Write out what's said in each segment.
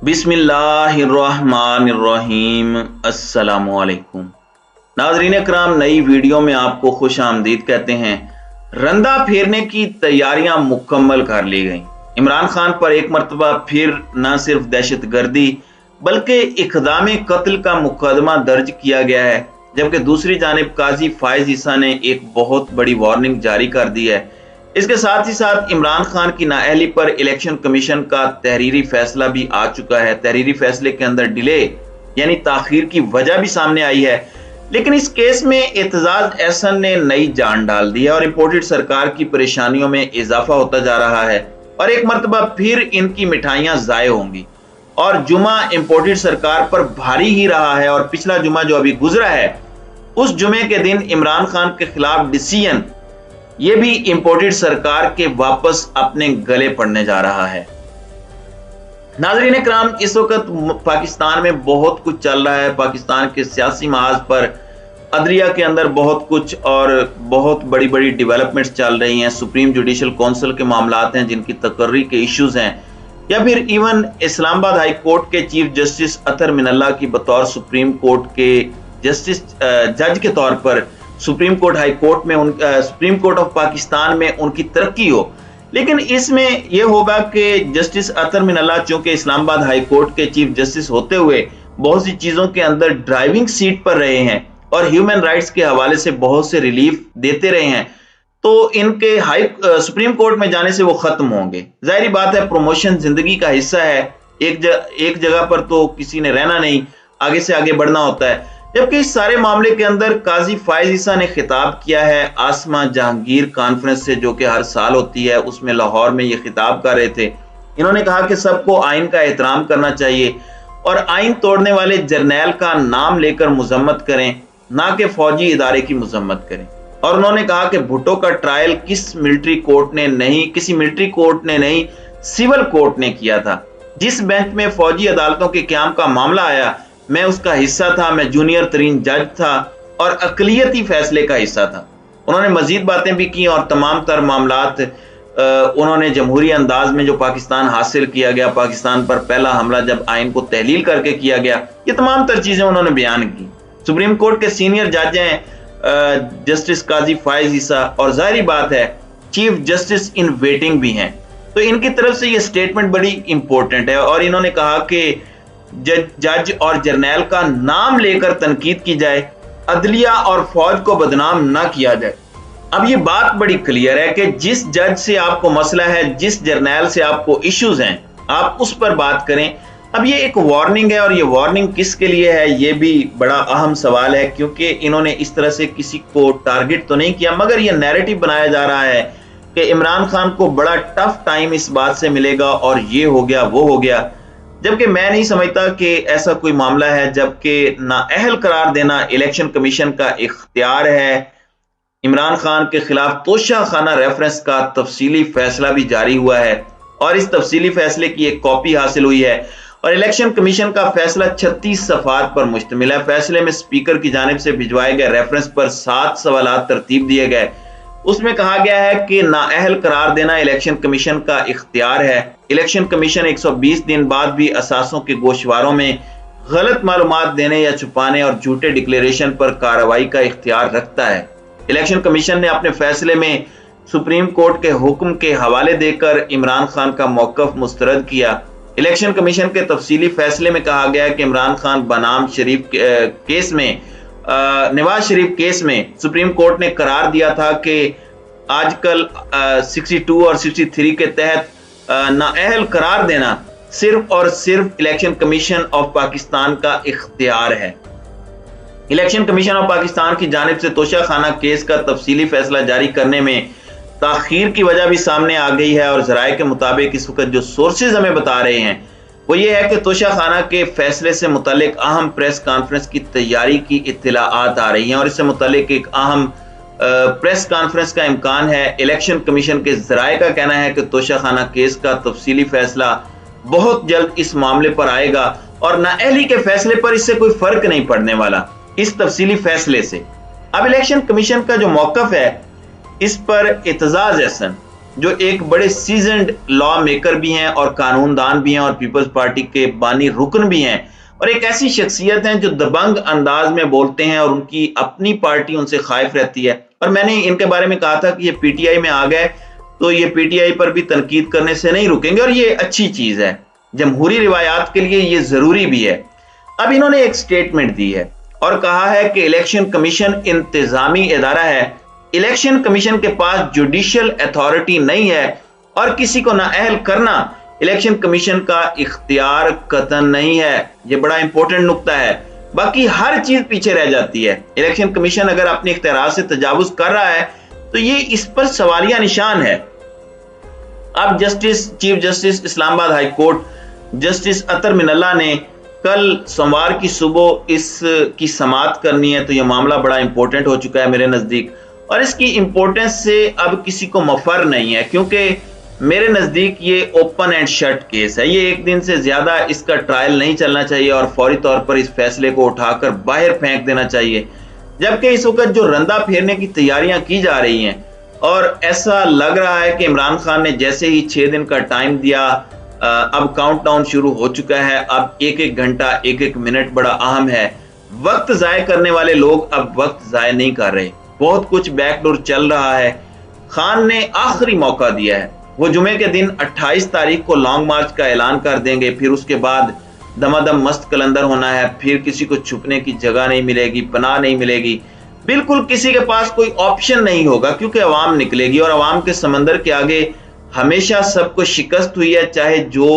बिस्मिल्लाहिर्रहमानिर्रहीम। अस्सलामुअलैकुम नाज़रीन कराम, नई वीडियो में आपको खुश आमदीद कहते हैं। रंदा फेरने की तैयारियां मुकम्मल कर ली गई। इमरान खान पर एक मरतबा फिर न सिर्फ दहशत गर्दी बल्कि इक़दाम कत्ल का मुकदमा दर्ज किया गया है, जबकि दूसरी जानिब काजी फायज ईसा ने एक बहुत बड़ी वार्निंग जारी कर दी है। इसके साथ ही साथ इमरान खान की नाअहली पर इलेक्शन कमीशन का तहरीरी फैसला भी आ चुका है। तहरीरी फैसले के अंदर डिले यानी ताखीर की वजह भी सामने आई है, लेकिन इस केस में एतजाज एहसन ने नई जान डाल दी है और इंपोर्टेड सरकार की परेशानियों में इजाफा होता जा रहा है और एक मरतबा फिर इनकी मिठाइयां जाये होंगी और जुमा इंपोर्टेड सरकार पर भारी ही रहा है। और पिछला जुमा जो अभी गुजरा है, उस जुमे के दिन इमरान खान के खिलाफ डिसीजन ये भी इंपोर्टेड सरकार के वापस अपने गले पड़ने जा रहा है। नाज़रीन इकराम, इस वक्त पाकिस्तान में बहुत कुछ चल रहा है। पाकिस्तान के सियासी महाज पर अदलिया के अंदर बहुत कुछ और बहुत बड़ी बड़ी डेवलपमेंट्स चल रही हैं। सुप्रीम जुडिशल काउंसिल के मामलात हैं जिनकी तकर्री के इश्यूज हैं, या फिर इवन इस्लामाबाद हाई कोर्ट के चीफ जस्टिस अतर मिनल्ला की बतौर सुप्रीम कोर्ट के जस्टिस जज के तौर पर सुप्रीम कोर्ट हाई कोर्ट में सुप्रीम कोर्ट ऑफ पाकिस्तान में उनकी तरक्की हो। लेकिन इसमें यह होगा कि जस्टिस अतर मिनल्ला चूंकि इस्लामाबाद हाई कोर्ट के चीफ जस्टिस होते हुए बहुत सी चीजों के अंदर ड्राइविंग सीट पर रहे हैं और ह्यूमन राइट्स के हवाले से बहुत से रिलीफ देते रहे हैं, तो इनके सुप्रीम कोर्ट में जाने से वो खत्म होंगे। जाहिर बात है, प्रमोशन जिंदगी का हिस्सा है। एक जगह पर तो किसी ने रहना नहीं, आगे से आगे बढ़ना होता है। जबकि इस सारे मामले के अंदर काजी फायज ईसा ने खिताब किया है आसमा जहांगीर कॉन्फ्रेंस से, जो कि हर साल होती है। उसमें लाहौर में ये खिताब कर रहे थे। इन्होंने कहा कि सबको आइन का एहतराम करना चाहिए और आइन तोड़ने वाले जर्नैल का नाम लेकर मजम्मत करें, ना कि फौजी इदारे की मजम्मत करें। और उन्होंने कहा कि भुट्टो का ट्रायल किसी मिलिट्री कोर्ट ने नहीं सिविल कोर्ट ने किया था। जिस बेंच में फौजी अदालतों के क्याम का मामला आया, मैं उसका हिस्सा था। मैं जूनियर तरीन जज था और अकलियती फैसले का हिस्सा था। उन्होंने मजीद बातें भी की और तमाम तर मामलात उन्होंने जमहूरी अंदाज में जो पाकिस्तान हासिल किया गया, पाकिस्तान पर पहला हमला जब आइन को तहलील करके किया गया, ये तमाम तर चीजें उन्होंने बयान की। सुप्रीम कोर्ट के सीनियर जज हैं जस्टिस काजी फायज ईसा और जाहिर बात है चीफ जस्टिस इन वेटिंग भी हैं, तो इनकी तरफ से ये स्टेटमेंट बड़ी इंपॉर्टेंट है। और इन्होंने कहा कि जज और जर्नैल का नाम लेकर तनकीद की जाए, अदलिया और फौज को बदनाम ना किया जाए। अब ये बात बड़ी क्लियर है कि जिस जज से आपको मसला है, जिस जर्नैल से आपको इश्यूज हैं, आप उस पर बात करें। अब ये एक वार्निंग है और ये वार्निंग किसके लिए है, ये भी बड़ा अहम सवाल है, क्योंकि इन्होंने इस तरह से किसी को टारगेट तो नहीं किया, मगर ये नैरेटिव बनाया जा रहा है कि इमरान खान को बड़ा टफ टाइम इस बात से मिलेगा और ये हो गया वो हो गया। जबकि मैं नहीं समझता कि ऐसा कोई मामला है, जबकि नाअहल करार देना इलेक्शन कमीशन का इख्तियार है। इमरान खान के खिलाफ तोशा खाना रेफरेंस का तफसीली फैसला भी जारी हुआ है और इस तफसीली फैसले की एक कॉपी हासिल हुई है और इलेक्शन कमीशन का फैसला 36 सफ़ात पर मुश्तमिल है। फैसले में स्पीकर की जानिब से भिजवाए गए रेफरेंस पर 7 सवालात तरतीब दिए गए। उसमें कहा गया है कि नाअहल करार देना इलेक्शन कमीशन का इख्तियार है। इलेक्शन कमीशन 120 दिन बाद भी असासों के गोशवारों में गलत मालूमात देने या छुपाने और झूठे डिक्लेरेशन पर कार्रवाई का इख्तियार रखता है। इलेक्शन कमीशन ने अपने फैसले में सुप्रीम कोर्ट के हुक्म के हवाले देकर इमरान खान का मौक़िफ़ मुस्तरद किया। इलेक्शन कमीशन के तफसीली फैसले में कहा गया है कि इमरान खान बनाम शरीफ केस में नवाज शरीफ केस में सुप्रीम कोर्ट ने करार दिया था कि आजकल 62 और 63 के तहत नाअहल करार देना सिर्फ और सिर्फ इलेक्शन कमीशन ऑफ पाकिस्तान का इख्तियार है। इलेक्शन कमीशन ऑफ पाकिस्तान की जानिब से तोशा खाना केस का तफसीली फैसला जारी करने में ताखीर की वजह भी सामने आ गई है और जराये के मुताबिक इस वक्त जो सोर्सेज हमें बता रहे हैं वो ये है कि तोशा खाना के फैसले से मुतालिक अहम प्रेस कॉन्फ्रेंस की तैयारी की इत्तलाआत आ रही हैं और इससे मुतालिक एक अहम प्रेस कॉन्फ्रेंस का इम्कान है। इलेक्शन कमीशन के जराये का कहना है कि तोशा खाना केस का तफसीली फैसला बहुत जल्द इस मामले पर आएगा और नाअहली के फैसले पर इससे कोई फर्क नहीं पड़ने वाला इस तफसीली फैसले से। अब इलेक्शन कमीशन का जो मौक़िफ़ है, इस पर एतजाज एहसन जो एक बड़े सीजन्ड लॉ मेकर भी हैं और कानूनदान भी हैं और पीपल्स पार्टी के बानी रुकन भी हैं, और एक ऐसी शख्सियत हैं जो दबंग अंदाज में बोलते हैं और उनकी अपनी पार्टी उनसे खाइफ रहती है। और मैंने इनके बारे में कहा था कि ये पीटीआई में आ गए तो ये पीटीआई पर भी तनकीद करने से नहीं रुकेंगे, और ये अच्छी चीज है, जमहूरी रिवायात के लिए ये जरूरी भी है। अब इन्होंने एक स्टेटमेंट दी है और कहा है कि इलेक्शन कमीशन इंतजामी इदारा है, इलेक्शन कमीशन के पास जुडिशियल अथॉरिटी नहीं है और किसी को नाअहल करना इलेक्शन कमीशन का इख्तियार कतन नहीं है। यह बड़ा इंपॉर्टेंट नुक्ता है, बाकी हर चीज पीछे रह जाती है। इलेक्शन कमीशन अगर अपने इख्तियार से तजावुज कर रहा है तो ये इस पर सवालिया निशान है। अब chief justice Islamabad high court justice Athar Minallah ने कल सोमवार की सुबह इसकी समाअत करनी है, तो यह मामला बड़ा इंपॉर्टेंट हो चुका है मेरे नजदीक, और इसकी इंपॉर्टेंस से अब किसी को मफर नहीं है, क्योंकि मेरे नजदीक ये ओपन एंड शट केस है। ये एक दिन से ज्यादा इसका ट्रायल नहीं चलना चाहिए और फौरी तौर पर इस फैसले को उठाकर बाहर फेंक देना चाहिए। जबकि इस वक्त जो रंदा फेरने की तैयारियां की जा रही हैं, और ऐसा लग रहा है कि इमरान खान ने जैसे ही 6 दिन का टाइम दिया, अब काउंटडाउन शुरू हो चुका है। अब एक एक घंटा एक एक मिनट बड़ा अहम है। वक्त जाय करने वाले लोग अब वक्त जाय नहीं कर रहे, बहुत कुछ बैकडोर चल रहा है। खान ने आखिरी मौका दिया है, वो जुमे के दिन 28 तारीख को लॉन्ग मार्च का ऐलान कर देंगे, फिर उसके बाद दमादम मस्त कलंदर होना है, फिर किसी को छुपने की जगह नहीं मिलेगी, पनाह नहीं मिलेगी, बिल्कुल किसी के पास कोई ऑप्शन नहीं होगा, क्योंकि अवाम निकलेगी और अवाम के समंदर के आगे हमेशा सबको शिकस्त हुई है, चाहे जो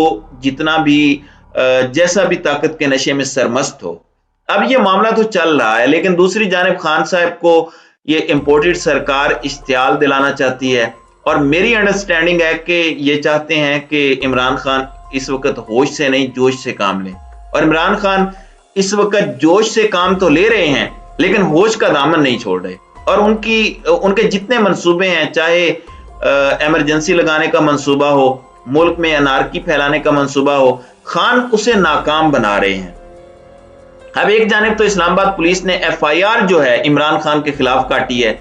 जितना भी जैसा भी ताकत के नशे में सरमस्त हो। अब ये मामला तो चल रहा है, लेकिन दूसरी जानिब खान साहब को ये इंपोर्टेड सरकार इश्तियाल दिलाना चाहती है, और मेरी अंडरस्टैंडिंग है कि ये चाहते हैं कि इमरान खान इस वक्त होश से नहीं जोश से काम लें। और इमरान खान इस वक्त जोश से काम तो ले रहे हैं, लेकिन होश का दामन नहीं छोड़ रहे, और उनके जितने मंसूबे हैं, चाहे इमरजेंसी लगाने का मंसूबा हो, मुल्क में अनारकी फैलाने का मंसूबा हो, खान उसे नाकाम बना रहे हैं। अब एक जानिब तो इस्लामाबाद पुलिस ने FIR जो है इमरान खान के खिलाफ काटी है।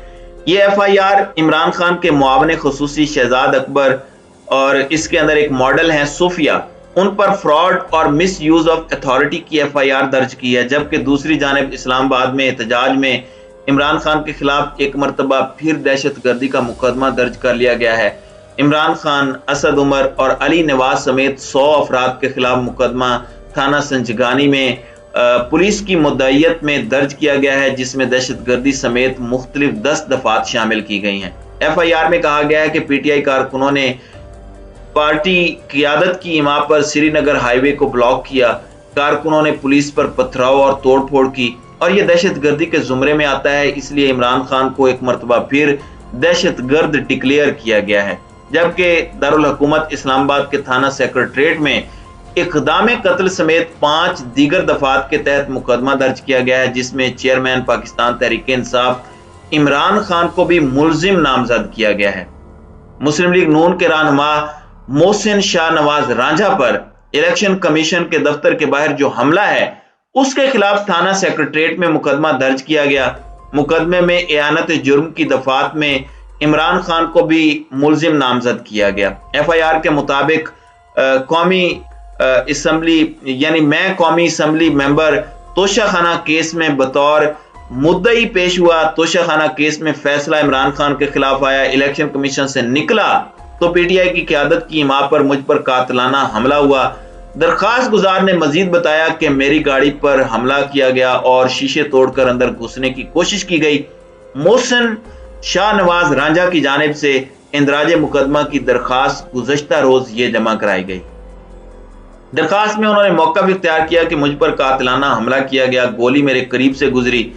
ये FIR इमरान खान के मुआवने खुसूसी शहजाद अकबर और इसके अंदर एक मॉडल है सूफिया, उन पर फ्रॉड और मिस यूज ऑफ अथॉरिटी की FIR दर्ज की है। जबकि दूसरी जानिब इस्लामाबाद में एहतजाज में इमरान खान के खिलाफ एक मरतबा फिर दहशतगर्दी का मुकदमा दर्ज कर लिया गया है। इमरान खान, असद उमर और अली नवाज समेत 100 अफराद के खिलाफ मुकदमा थाना संजगानी में पुलिस की मुद्दईयत में दर्ज किया गया है, जिसमें दहशतगर्दी समेत मुख्तलिफ 10 दफात शामिल की गई हैं। FIR में कहा गया है कि PTI कारकुनों ने पार्टी क़ियादत की इमाम पर श्रीनगर हाईवे को ब्लॉक किया, कारकुनों ने पुलिस पर पथराव और तोड़फोड़ की, और यह दहशतगर्दी के जुमरे में आता है। इसलिए इमरान खान को एक मरतबा फिर दहशतगर्द डिक्लेयर किया गया है। जबकि दारुल हुकूमत इस्लामाबाद के थाना सेक्रेटरीट में इक़दाम कत्ल समेत 5 दीगर दफात के तहत मुकदमा दर्ज किया गया है, जिसमें चेयरमैन पाकिस्तान तहरीक इंसाफ इमरान खान को भी मुलजिम नामजद किया गया है। मुस्लिम लीग नून के रहनुमा मोहसिन शाह नवाज रांझा पर इलेक्शन कमीशन के दफ्तर के बाहर जो हमला है, उसके खिलाफ थाना सेक्रेटरीट में मुकदमा दर्ज किया गया। मुकदमे में एआनत जुर्म की दफात में इमरान खान को भी मुलजिम नामजद किया गया। FIR के मुताबिक कौमी असम्बली यानी मैं कौमी असम्बली मेंबर तोशाखाना केस में बतौर मुद्दई पेश हुआ। तोशाखाना केस में फैसला इमरान खान के खिलाफ आया। इलेक्शन कमीशन से निकला तो PTI की क़यादत की इमाम पर मुझ पर कातिलाना हमला हुआ। दरखास्त गुजार ने मजीद बताया कि मेरी गाड़ी पर हमला किया गया और शीशे तोड़कर अंदर घुसने की कोशिश की गई। मोहसिन शाह नवाज रांझा की जानिब से इंदराज मुकदमा की दरखास्त गुज़श्ता रोज ये जमा कराई गई। दरखास्त में उन्होंने मौका भी इख्तियार किया कि मुझ पर कातिलाना हमला किया गया, गोली मेरे करीब से गुजरी,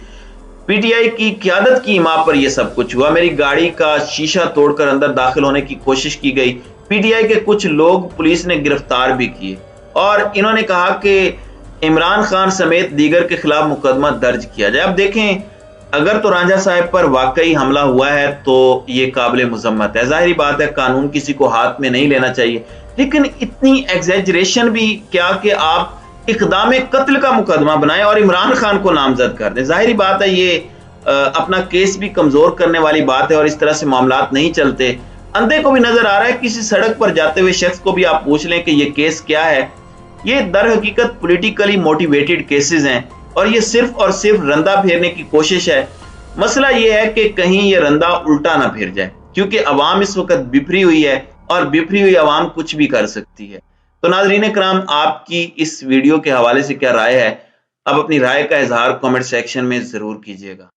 PTI की क़यादत की इमाम पर यह सब कुछ हुआ, मेरी गाड़ी का शीशा तोड़कर अंदर दाखिल होने की कोशिश की गई। PTI के कुछ लोग पुलिस ने गिरफ्तार भी किए और इन्होंने कहा कि इमरान खान समेत दीगर के खिलाफ मुकदमा दर्ज किया जाए। अब देखें, अगर तो रांझा साहब पर वाकई हमला हुआ है तो ये काबिल मुजम्मत है। जाहिर बात है कानून किसी को हाथ में नहीं लेना चाहिए, लेकिन इतनी एग्जैजरेशन भी क्या कि आप इक़दाम कत्ल का मुकदमा बनाएं और इमरान खान को नामजद कर दें। जाहिर बात है ये अपना केस भी कमजोर करने वाली बात है और इस तरह से मामलात नहीं चलते। अंधे को भी नजर आ रहा है, किसी सड़क पर जाते हुए शख्स को भी आप पूछ लें कि ये केस क्या है, ये दर हकीकत पॉलिटिकली मोटिवेटेड केसेस हैं और ये सिर्फ और सिर्फ रंदा फेरने की कोशिश है। मसला ये है कि कहीं ये रंदा उल्टा ना फिर जाए, क्योंकि अवाम इस वक्त बिफरी हुई है और बिफरी हुई अवाम कुछ भी कर सकती है। तो नाज़रीन कराम, आपकी इस वीडियो के हवाले से क्या राय है? आप अपनी राय का इजहार कमेंट सेक्शन में जरूर कीजिएगा।